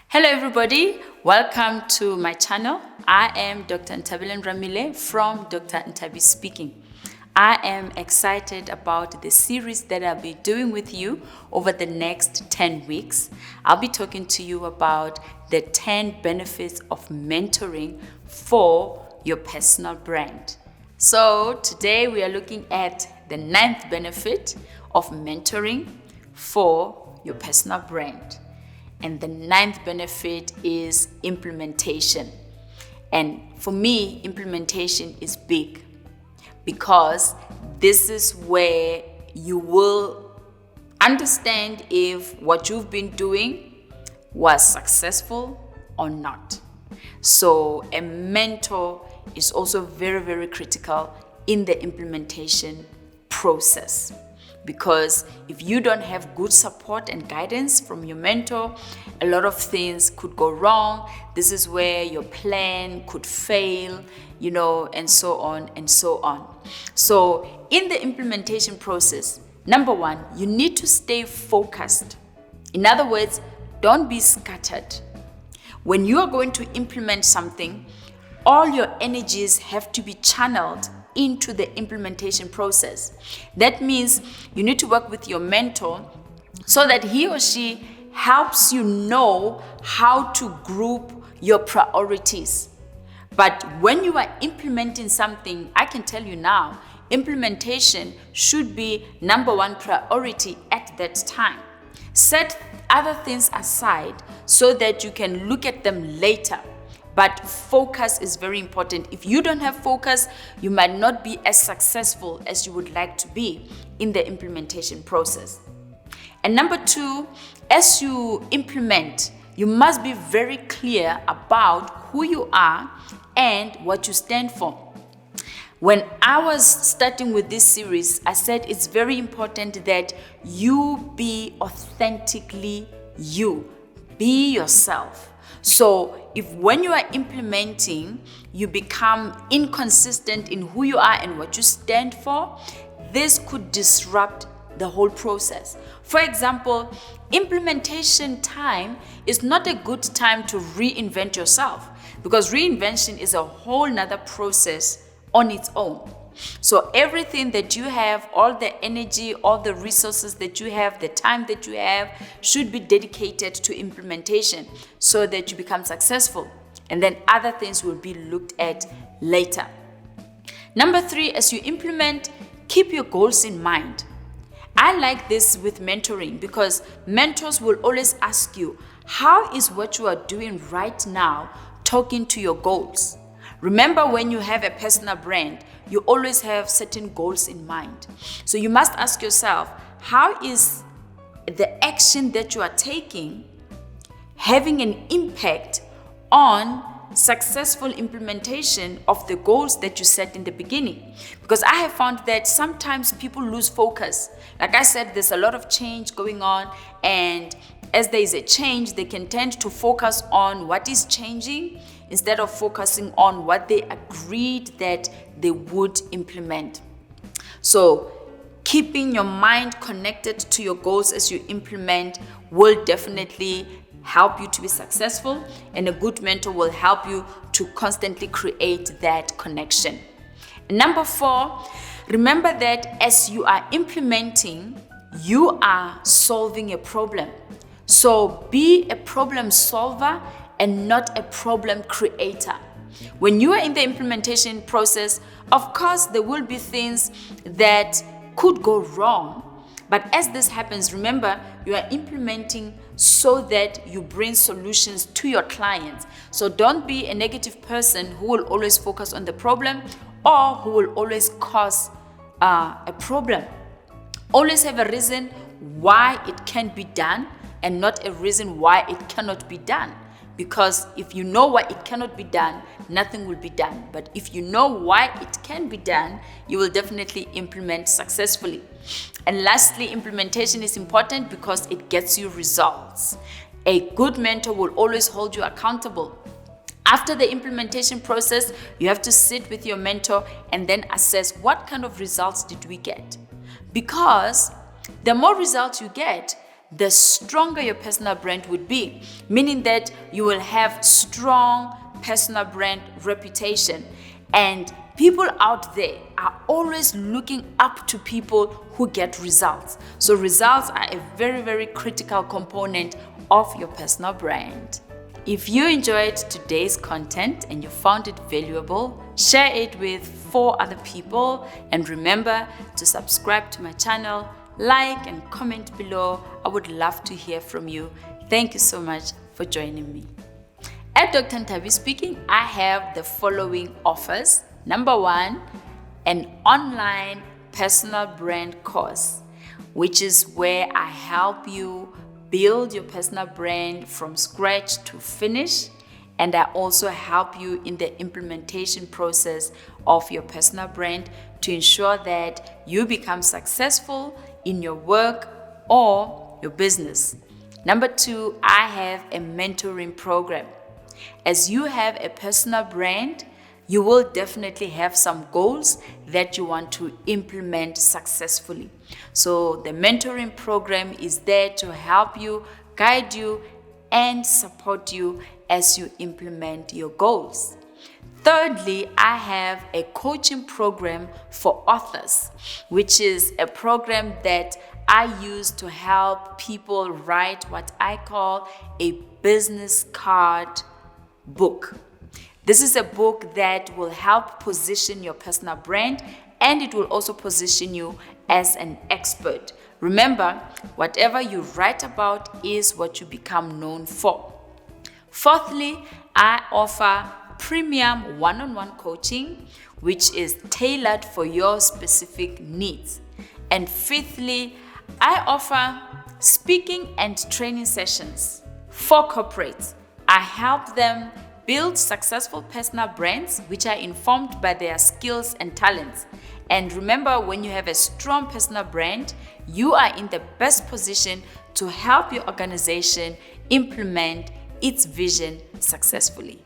Hello everybody, welcome to my channel. I am Dr. Ntabile Ramile from Dr. Ntabi Speaking. I am excited about the series that I'll be doing with you over the next 10 weeks. I'll be talking to you about the 10 benefits of mentoring for your personal brand. So today we are looking at the 9th benefit of mentoring for your personal brand. And the 9th benefit is implementation. And for me, implementation is big because this is where you will understand if what you've been doing was successful or not. So a mentor is also very, very critical in the implementation process. Because if you don't have good support and guidance from your mentor, a lot of things could go wrong. This is where your plan could fail, and so on and so on. So in the implementation process, number one, you need to stay focused. In other words, don't be scattered. When you are going to implement something, all your energies have to be channeled into the implementation process. That means you need to work with your mentor so that he or she helps you know how to group your priorities. But when you are implementing something, I can tell you now, implementation should be number one priority at that time. Set other things aside so that you can look at them later. But focus is very important. If you don't have focus, you might not be as successful as you would like to be in the implementation process. And number two, as you implement, you must be very clear about who you are and what you stand for. When I was starting with this series, I said it's very important that you be authentically you. Be yourself. So if when you are implementing, you become inconsistent in who you are and what you stand for, this could disrupt the whole process. For example, implementation time is not a good time to reinvent yourself because reinvention is a whole nother process on its own. So everything that you have, all the energy, all the resources that you have, the time that you have should be dedicated to implementation so that you become successful. And then other things will be looked at later. Number three, as you implement, keep your goals in mind. I like this with mentoring because mentors will always ask you, how is what you are doing right now talking to your goals? Remember, when you have a personal brand, you always have certain goals in mind. So you must ask yourself, how is the action that you are taking having an impact on successful implementation of the goals that you set in the beginning? Because I have found that sometimes people lose focus. Like I said, there's a lot of change going on, and as there is a change, they can tend to focus on what is changing instead of focusing on what they agreed that they would implement. So keeping your mind connected to your goals as you implement will definitely help you to be successful, and a good mentor will help you to constantly create that connection. And number four, remember that as you are implementing, you are solving a problem. So be a problem solver and not a problem creator. When you are in the implementation process, of course, there will be things that could go wrong. But as this happens, remember, you are implementing so that you bring solutions to your clients. So don't be a negative person who will always focus on the problem or who will always cause a problem. Always have a reason why it can be done and not a reason why it cannot be done. Because if you know why it cannot be done, nothing will be done. But if you know why it can be done, you will definitely implement successfully. And lastly, implementation is important because it gets you results. A good mentor will always hold you accountable. After the implementation process, you have to sit with your mentor and then assess what kind of results did we get. Because the more results you get, the stronger your personal brand would be, meaning that you will have strong personal brand reputation. And people out there are always looking up to people who get results. So results are a very, very critical component of your personal brand. If you enjoyed today's content and you found it valuable, share it with 4 other people, and remember to subscribe to my channel, like and comment below. I would love to hear from you. Thank you so much for joining me. At Dr. Ntabi Speaking, I have the following offers. Number 1, an online personal brand course, which is where I help you build your personal brand from scratch to finish, and I also help you in the implementation process of your personal brand to ensure that you become successful in your work or your business. Number 2, I have a mentoring program. As you have a personal brand, you will definitely have some goals that you want to implement successfully. So the mentoring program is there to help you, guide you, and support you as you implement your goals. Thirdly, I have a coaching program for authors, which is a program that I use to help people write what I call a business card book. This is a book that will help position your personal brand, and it will also position you as an expert. Remember, whatever you write about is what you become known for. Fourthly, I offer premium one-on-one coaching, which is tailored for your specific needs. And fifthly, I offer speaking and training sessions for corporates. I help them build successful personal brands which are informed by their skills and talents. And remember, when you have a strong personal brand, you are in the best position to help your organization implement its vision successfully.